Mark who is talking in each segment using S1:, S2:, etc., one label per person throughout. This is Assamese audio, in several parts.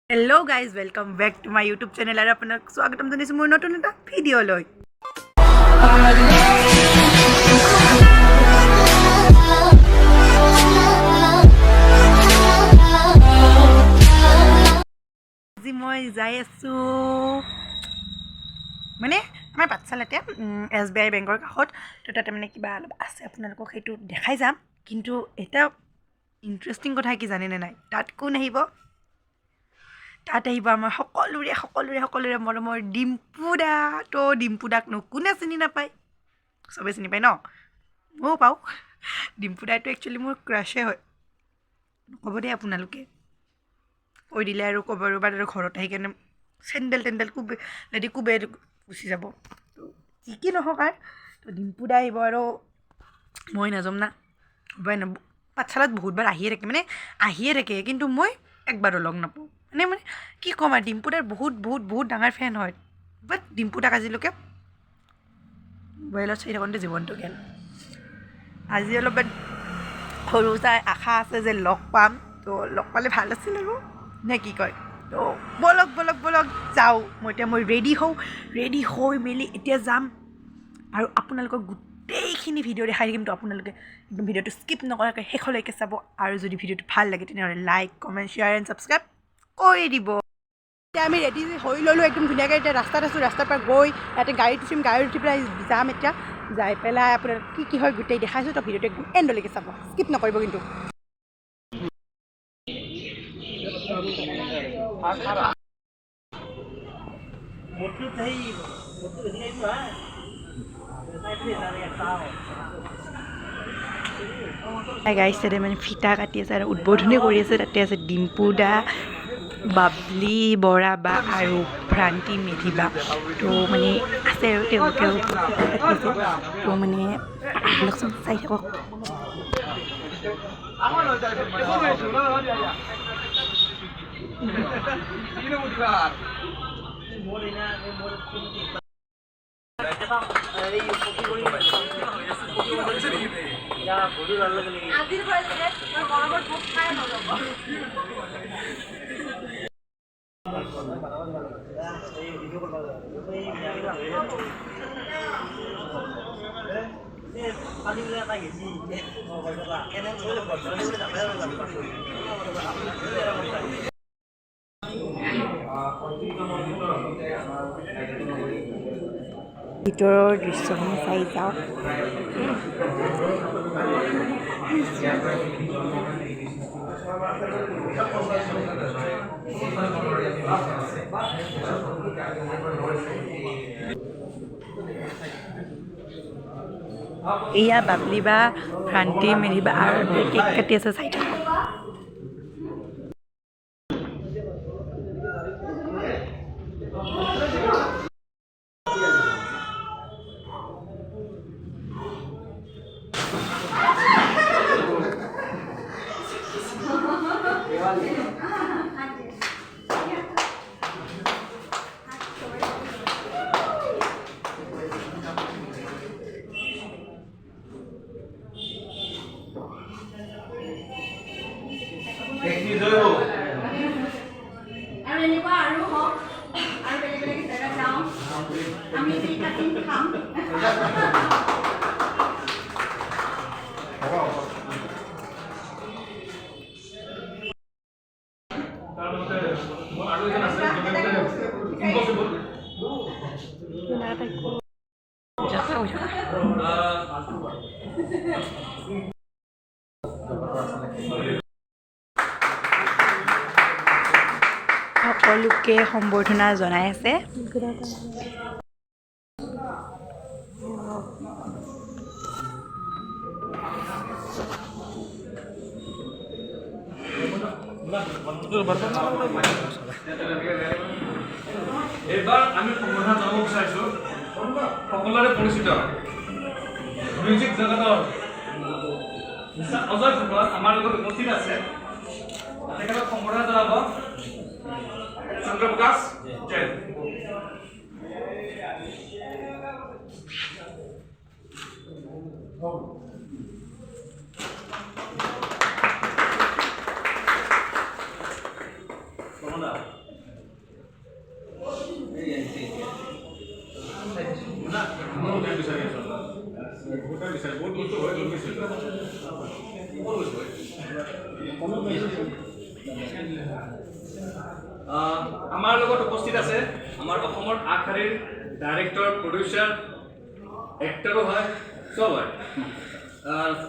S1: Hello guys, welcome back to my YouTube channel আৰু আপোনাক স্বাগতম জনাইছো মোৰ নতুন এটা ভিডিঅ' লৈ। আজি মই যাই আছো মানে আমাৰ পাঠশালাতে SBI বেংকৰ কাষত তো তাতে মানে কিবা অলপ আছে আপোনালোকক সেইটো দেখাই যাম। কিন্তু এটা ইণ্টাৰেষ্টিং কথা কি জানেনে নাই, তাত কোন আহিব? তাত আহিব আমাৰ সকলোৰে মৰমৰ ডিম্পুদা। তো ডিম্পুদাকনো কোনে চিনি নাপায়? চবেই চিনি পায় ন, ময়ো পাওঁ। ডিম্পুদাইটো একচুৱেলি মোৰ ক্ৰাছে হয়। নক'ব দেই আপোনালোকে, কৈ দিলে আৰু ক'ব ৰ'বা ঘৰত আহি কেনে চেণ্ডেল কোবে গুচি যাব। তো যি কি নহওক আৰু তো ডিম্পুদা আহিব আৰু মই নাযাম না। পাঠশালাত বহুতবাৰ আহিয়ে থাকে কিন্তু মই একবাৰো লগ নাপাওঁ। মানে কি ক'ম আৰু, ডিম্পুদাৰ বহুত ডাঙৰ ফেন হয়। বাট ডিম্পুদাক আজিলৈকে মোবাইলত চাই থাকোঁতে জীৱনটো গ'ল। আজি অলপমান সৰু চাই আশা আছে যে লগ পাম, তো লগ পালে ভাল আছিল আৰু নে কি কয়? তো বলক যাওঁ। মই ৰেডি হৈ মেলি এতিয়া যাম আৰু আপোনালোকক গোটেইখিনি ভিডিঅ' দেখাই থাকিম। তো আপোনালোকে একদম ভিডিঅ'টো স্কিপ নকৰাকৈ শেষলৈকে চাব আৰু যদি ভিডিঅ'টো ভাল লাগে তেনেহ'লে like, comment, share and subscribe কৰি দিব। এতিয়া আমি ৰেডি হৈ ল'লোঁ একদম ধুনীয়াকৈ। এতিয়া ৰাস্তাত আছোঁ, ৰাস্তাৰ পৰা গৈ ইয়াতে গাড়ীত উঠি পেলাই যাম। এতিয়া যাই পেলাই আপোনাৰ কি হয় গোটেই দেখাইছোঁ। তো ভিডিঅ'টো একদম এণ্ডলৈকে চাব, স্কিপ নকৰিব কিন্তু। গাইছ তাতে মানে ফিটা কাটি আছে আৰু উদ্বোধনী কৰি আছে। তাতে আছে ডিম্পুদা, বাবলি বৰা বা আৰু ভ্ৰান্তি মেধিবা। তো মানে আছে আৰু তেওঁলোকেও ফিটা কাটি আছে। তো মানে লকচোন চাই থাকক। ভিতৰৰ দৃশ্যখিনি চাই যাওক। এয়া বাবলি বা ভ্ৰান্তি মেধিবা আৰু কেক কাটি আছে, চাই থাকক। আৰু এনেকুৱা আৰু হওক আৰু বেলেগ জেগাত যাওঁ, আমি কাটিং খাম। সকলোকে সম্বৰ্ধনা জনাই আছে।
S2: এইবাৰ আমি সম্বৰ্ধনা জনাব বিচাৰিছোঁ সকলোৰে পৰিচিত মিউজিক জগতৰ অজয় ফুকন আমাৰ লগত উপস্থিত আছে। তেখেতক সম্বৰ্ধনা জনাব চন্দ্ৰপ্ৰকাশ জৈন। বৰ্মনদা না মই বিচাৰি আছো বহুত বিচাৰি বহুত বস্তু হৈ গৈছে আমাৰ লগত উপস্থিত আছে আমাৰ অসমৰ আগশাৰীৰ ডাইৰেক্টৰ প্ৰডিউচাৰ এক্টৰো হয় চব হয়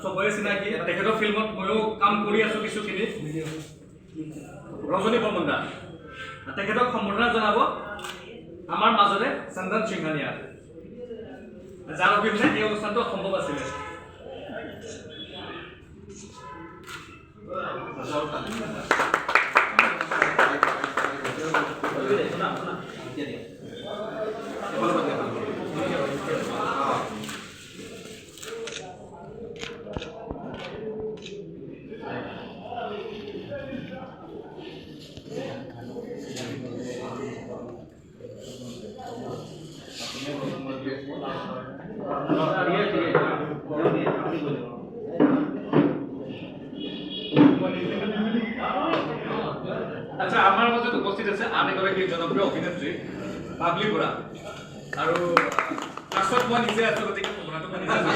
S2: চবৰে চিনাকি তেখেতৰ ফিল্মত ময়ো কাম কৰি আছোঁ কিছুখিনি ৰজনী বৰ্মনদা তেখেতক সম্বৰ্ধনা জনাব আমাৰ মাজতে চন্দন সিংহানিয়া যাৰ অবিহনে এই অনুষ্ঠানটো সম্ভৱ আছিলে আচ্ছা আমাৰ মাজত উপস্থিত আছে আন এগৰাকী জনপ্ৰিয় অভিনেত্ৰী বাবলি বৰা আৰু পাছত মই নিজে আছো গতিকে সম্বৰ্ধনাটো মই নিজে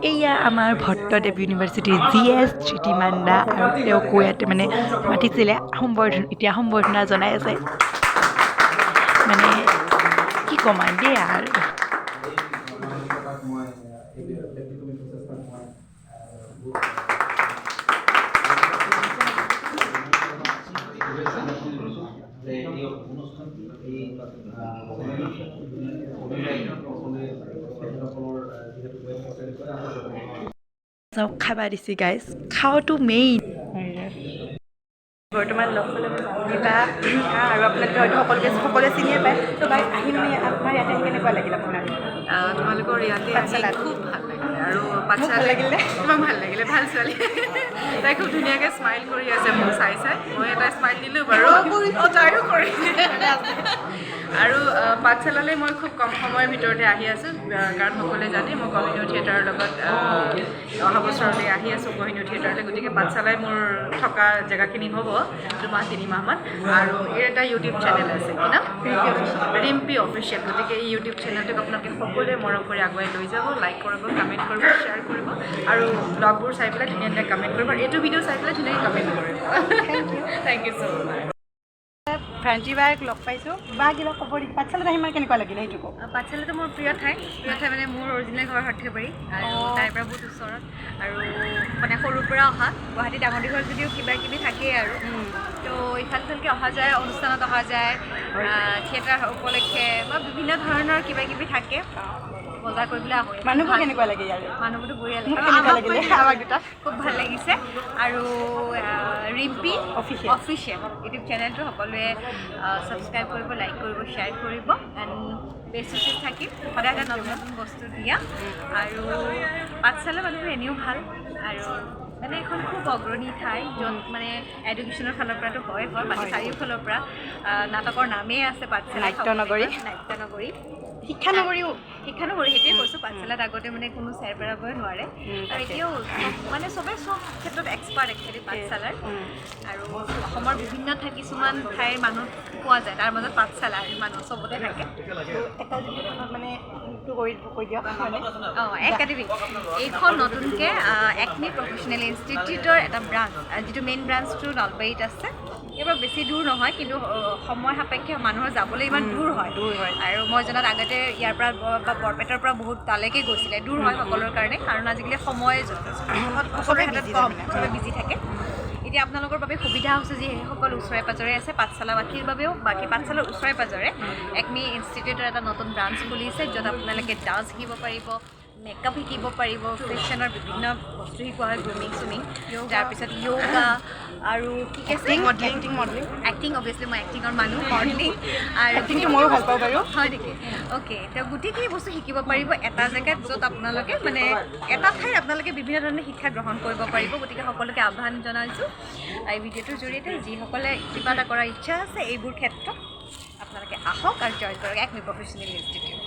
S1: এয়া আমাৰ ভট্টদেৱ ইউনিভাৰ্চিটিৰ GS জ্যোতিমান্দা আৰু তেওঁকো ইয়াতে মানে মাতিছিলে এতিয়া সম্বৰ্ধনা জনাই আছে মানে কি ক'ম আৰু দেই আৰু খাবা দিছে গাইজ খাওয়াটো মেইন বৰ্তমান লগ পালে বা আৰু আপোনালোকে হয়তো সকলোৱে চিনিয়ে পায় ত' বাই আহি মানে আপোনাৰ ইয়াতে কেনেকুৱা লাগিল আপোনাৰ
S3: তোমালোকৰ ইয়াতে আহি খুব ভাল লাগিলে আৰু বাচ্ছা লাগিলে তোমাক ভাল লাগিলে ভাল ছোৱালী তাই খুব ধুনীয়াকৈ স্মাইল কৰি আছে মোক চাই মই এটা স্মাইল দিলোঁ বাৰু তাইও কৰি আৰু পাঠশালালৈ মই খুব কম সময়ৰ ভিতৰতে আহি আছোঁ কাৰণ সকলোৱে জানে মই কহিনুৰ থিয়েটাৰৰ লগত অহা বছৰলৈ আহি আছোঁ কহিনুৰ থিয়েটাৰলৈ গতিকে পাঠশালাই মোৰ থকা জেগাখিনি হ'ব 2 মাহ 3 মাহমান আৰু এই এটা ইউটিউব চেনেল আছে কি নাম ৰিম্পি অফিচিয়েল গতিকে এই ইউটিউব চেনেলটোক আপোনালোকে সকলোৱে মৰম কৰি আগুৱাই লৈ যাব লাইক কৰিব কমেণ্ট কৰিব শ্বেয়াৰ কৰিব আৰু ব্লগবোৰ চাই পেলাই ধুনীয়া ধুনীয়া কমেণ্ট কৰিব আৰু এইটো ভিডিঅ' চাই পেলাই ধুনীয়াকৈ কমেণ্ট কৰিব থেংক ইউ ছ' মাছ
S1: ফ্ৰেঞ্চি বাইক লগ পাইছোঁ বা কিবা ক'ব নেকি পাঠশালাত আহি মানে কেনেকুৱা লাগিলে সেইটো কওক
S3: পাঠশালাটো মোৰ প্ৰিয় ঠাই মানে মোৰ অৰিজিনেল ঘৰ সৰ্থেবাৰী আৰু তাইৰ পৰা বহুত ওচৰত আৰু মানে সৰুৰ পৰা অহা গুৱাহাটী ডাঙৰ দীঘল যদিও কিবা কিবি থাকেই আৰু তো ইফাল সিফালকৈ অহা যায় অনুষ্ঠানত অহা যায় থিয়েটাৰ উপলক্ষে বা বিভিন্ন ধৰণৰ কিবা কিবি থাকে বজাৰ কৰিবলৈ আহোঁ
S1: মানুহবোৰ কেনেকুৱা লাগে ইয়াৰ
S3: মানুহবোৰতো বঢ়িয়া
S1: কেনেকুৱা লাগিলে
S3: আমাক দুটা খুব ভাল লাগিছে আৰু ৰিম্পি অফিচিয়েল ইউটিউব চেনেলটো সকলোৱে ছাবস্ক্ৰাইব কৰিব লাইক কৰিব শ্বেয়াৰ কৰিব এণ্ড বেছিছ থাকিম সদায় এটা নতুন নতুন বস্তু দিয়া আৰু পাঠশালা মানুহবোৰ এনেও ভাল আৰু মানে এখন খুব অগ্ৰণী ঠাই য'ত মানে এডুকেশ্যনৰ ফালৰ পৰাতো হয় বাকী চাৰিওফালৰ পৰা নাটকৰ নামেই আছে পাঠশালা
S1: নাট্যনগৰী শিক্ষানগৰীও সেইটোৱে কৈছোঁ পাঠশালাত আগতে মানে কোনো চেৰ পেৰাবই নোৱাৰে আৰু এতিয়াও মানে চবেই চব ক্ষেত্ৰত এক্সপাৰ্ট একচুৱেলি পাঠশালাৰ আৰু অসমৰ বিভিন্ন কিছুমান ঠাইৰ মানুহ পোৱা যায় তাৰ মাজত পাঠশালাৰ মানুহ চবতে থাকে এটা মানে কৈ দিয়ক
S3: একাডেমি এইখন নতুনকৈ একনি প্ৰফেচনেল ইনষ্টিটিউটৰ এটা ব্ৰাঞ্চ যিটো মেইন ব্ৰাঞ্চটো নলবাৰীত আছে এবাৰ বেছি দূৰ নহয় কিন্তু সময় সাপেক্ষে মানুহৰ যাবলৈ ইমান দূৰ হয় আৰু মই জনাত আগতে ইয়াৰ পৰা বা বৰপেটাৰ পৰা বহুত তালৈকে গৈছিলে দূৰ হয় সকলোৰে কাৰণে কাৰণ আজিকালি সময় সকলোৰে হাতত কম চবে বিজি থাকে
S4: এতিয়া আপোনালোকৰ বাবে সুবিধা হৈছে যে সেইসকল ওচৰে পাজৰে আছে পাঠশালাবাসীৰ বাবেও বাকী পাঠশালাৰ ওচৰে পাজৰে একমি ইনষ্টিটিউটৰ এটা নতুন ব্ৰাঞ্চ খুলিছে য'ত আপোনালোকে ডান্স শিকিব পাৰিব মেকআপ শিকিব পাৰিব ফেশ্বনৰ বিভিন্ন বস্তু শিকোৱা হয় গ্ৰুমিং চুমিং তাৰপিছত য়োগা আৰু কি আছে
S1: মডেলিং
S4: এক্টিং অভিয়াছলি মই এক্টিঙৰ মানুহ মডেলিং আৰু
S1: এক্টিংটো ময়ো ভাল পাওঁ বাৰু
S4: হয় নেকি অ'কে তেওঁ গোটেইখিনি বস্তু শিকিব পাৰিব এটা জেগাত য'ত আপোনালোকে মানে এটা ঠাইত আপোনালোকে বিভিন্ন ধৰণে শিক্ষা গ্ৰহণ কৰিব পাৰিব গতিকে সকলোকে আহ্বান জনাইছোঁ এই ভিডিঅ'টোৰ জৰিয়তে যিসকলে কিবা এটা কৰাৰ ইচ্ছা আছে এইবোৰ ক্ষেত্ৰত আপোনালোকে আহক আৰু জইন কৰক একমি প্ৰফেশ্যনেল ইনষ্টিটিউট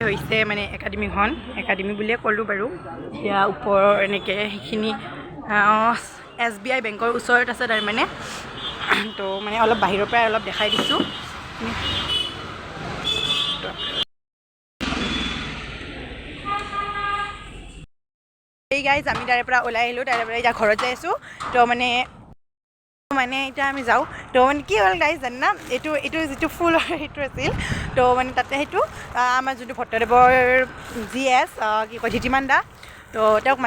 S1: হৈছে মানে একাডেমিখন একাডেমি বুলিয়ে ক'লোঁ বাৰু এতিয়া ওপৰৰ এনেকৈ সেইখিনি SBI বেংকৰ ওচৰত আছে তাৰমানে তো মানে অলপ বাহিৰৰ পৰাই অলপ দেখাই দিছোঁ এই গাইজ আমি তাৰে পৰা ওলাই আহিলোঁ তাৰে পৰা এতিয়া ঘৰত যাই আছোঁ তো মানে এতিয়া আমি যাওঁ তো মানে কি হ'ল গাইজ জানে না এইটো যিটো ফুলৰ সেইটো আছিল তো মানে তাতে সেইটো আমাৰ যোনটো ভট্টদেৱৰ GS কি কয় ধীতিমান দা তো তেওঁক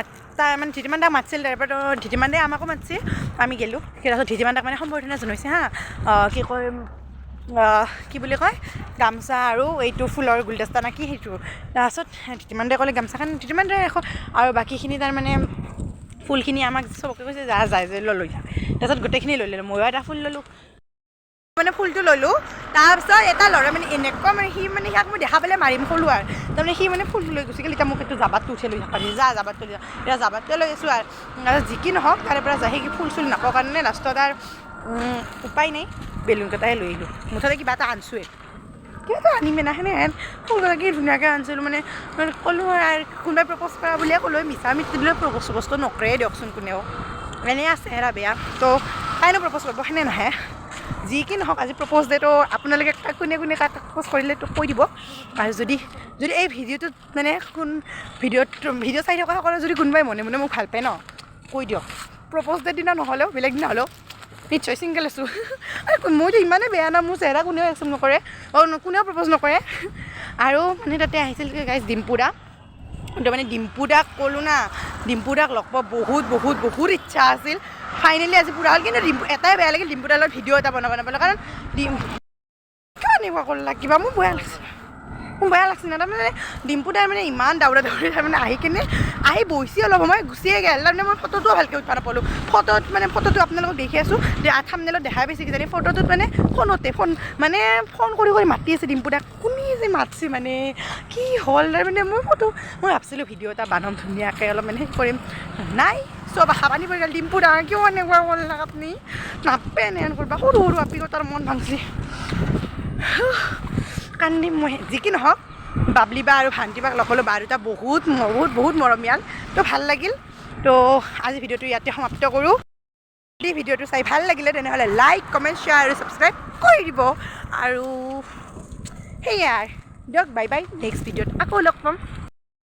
S1: মানে ধীতিমান দাক মাতিছিল তাৰ পৰা তো ধীতিমান দাই আমাকো মাতিছিল আমি গ'লোঁ তাৰপিছত ধীতিমান দাক মানে সম্বৰ্ধনা জনাইছে হা কি কয় কি বুলি কয় গামোচা আৰু এইটো ফুলৰ গুলদস্তা না কি সেইটো তাৰপাছত ধীতিমান দাই ক'লে গামোচাখন ধীতিমান দাই এখন আৰু বাকীখিনি তাৰমানে ফুলখিনি আমাক চবকে কৈছে যা যায় যে লৈ যা তাৰপিছত গোটেইখিনি লৈ ল'লোঁ ময়ো এটা ফুল ল'লোঁ মানে ফুলটো ল'লোঁ তাৰপিছত এটা ল'ৰা মানে এনেকুৱা মানে সি মানে সিয়াক মই দেখা পালে মাৰিম ক'লোঁ আৰু তাৰমানে সি মানে ফুলটো লৈ গুচি গ'ল এতিয়া মোক এইটো জাবাতটো উঠাই লৈ থাকা যা জাবাতটো লৈ এতিয়া জাবাতটোৱে লৈ আছোঁ আৰু যি কি নহওক তাৰে পৰা যায় সেই ফুল চুল নাপাওঁ কাৰণে লাষ্টত আৰু উপায় নাই বেলুন কেইটাই লৈ আহিলোঁ মুঠতে কিবা এটা আনিছোঁৱে কিবা এটা আনিমে না সেনেহেন ফুলগৰাকী ধুনীয়াকৈ আনিছিলোঁ মানে ক'লোঁ আৰু কোনোবাই প্ৰপ'জ কৰা বুলিয়ে ক'লোঁ মিছা মিছি বুলিয়ে প্ৰপ'জ বস্তু নকৰে দিয়কচোন কোনেও এনেই আছে চেহেৰা বেয়া তো কাইনো প্ৰপ'জ কৰিব সেনে নাহে যি কি নহওক আজি প্ৰপ'জ ডেটো আপোনালোকে কোনে কোনে কাক প্ৰপ'জ কৰিলে তো কৈ দিব আৰু যদি এই ভিডিঅ'টোত মানে ভিডিঅ' চাই থকা সকলে যদি কোনোবাই মনে মনে মোক ভাল পায় ন কৈ দিয়ক প্ৰপ'জ ডেৰ দিনা নহ'লেও বেলেগ দিনা হ'লেও নিশ্চয় ছিংগল আছোঁ আৰু মইতো ইমানেই বেয়া না মোৰ চেহেৰা কোনেও একচেপ্ট নকৰে কোনেও প্ৰপ'জ নকৰে আৰু মানে তাতে আহিছিল গাইজ ডিম্পুদা তো মানে ডিম্পুদাক ক'লোঁ না ডিম্পুদাক লগ পোৱা বহুত ইচ্ছা আছিল ফাইনেলি আজি পুৰা হ'ল কিন্তু এটাই বেয়া লাগিল ডিম্পুদাৰ লগত ভিডিঅ' এটা বনাব নাপালোঁ কাৰণ কিয় এনেকুৱা কৰিলা কিবা মোৰ বেয়া লাগিছে না তাৰমানে ডিম্পুদাৰ মানে ইমান দৌৰা তাৰমানে আহি বহিছে অলপ সময় গুচিয়ে গ'ল তাৰমানে মই ফটোটোও ভালকৈ উঠিব নাপালোঁ ফটোটো আপোনালোকক দেখি আছোঁ থাম্বনেইলত দেখাই পাইছে কিজানি ফটোটোত মানে ফোন কৰি মাতি আছে ডিম্পুদাক কোনে যে মাতিছে মানে কি হ'ল তাৰমানে মই ভাবছিলোঁ ভিডিঅ' এটা বানাম ধুনীয়াকৈ অলপ মানে সেই কৰিম নাই চব আশা পানী পৰি গ'ল ডিম্পুদা কিয় এনেকুৱা কৰিলে আপুনি নাপে এনেহেন কৰিবা সৰু আপিকতাৰ মন ভাঙছি কান্দিম মই যি কি নহওক বাবলি বা আৰু ভান্তি বাক লগ পালোঁ বা দুটা বহুত মৰমীয়াল তো ভাল লাগিল তো আজি ভিডিঅ'টো ইয়াতে সমাপ্ত কৰোঁ যদি ভিডিঅ'টো চাই ভাল লাগিলে তেনেহ'লে লাইক কমেণ্ট শ্বেয়াৰ আৰু ছাবস্ক্ৰাইব কৰি দিব আৰু সেয়াই দিয়ক বাই বাই নেক্সট ভিডিঅ'ত আকৌ লগ পাম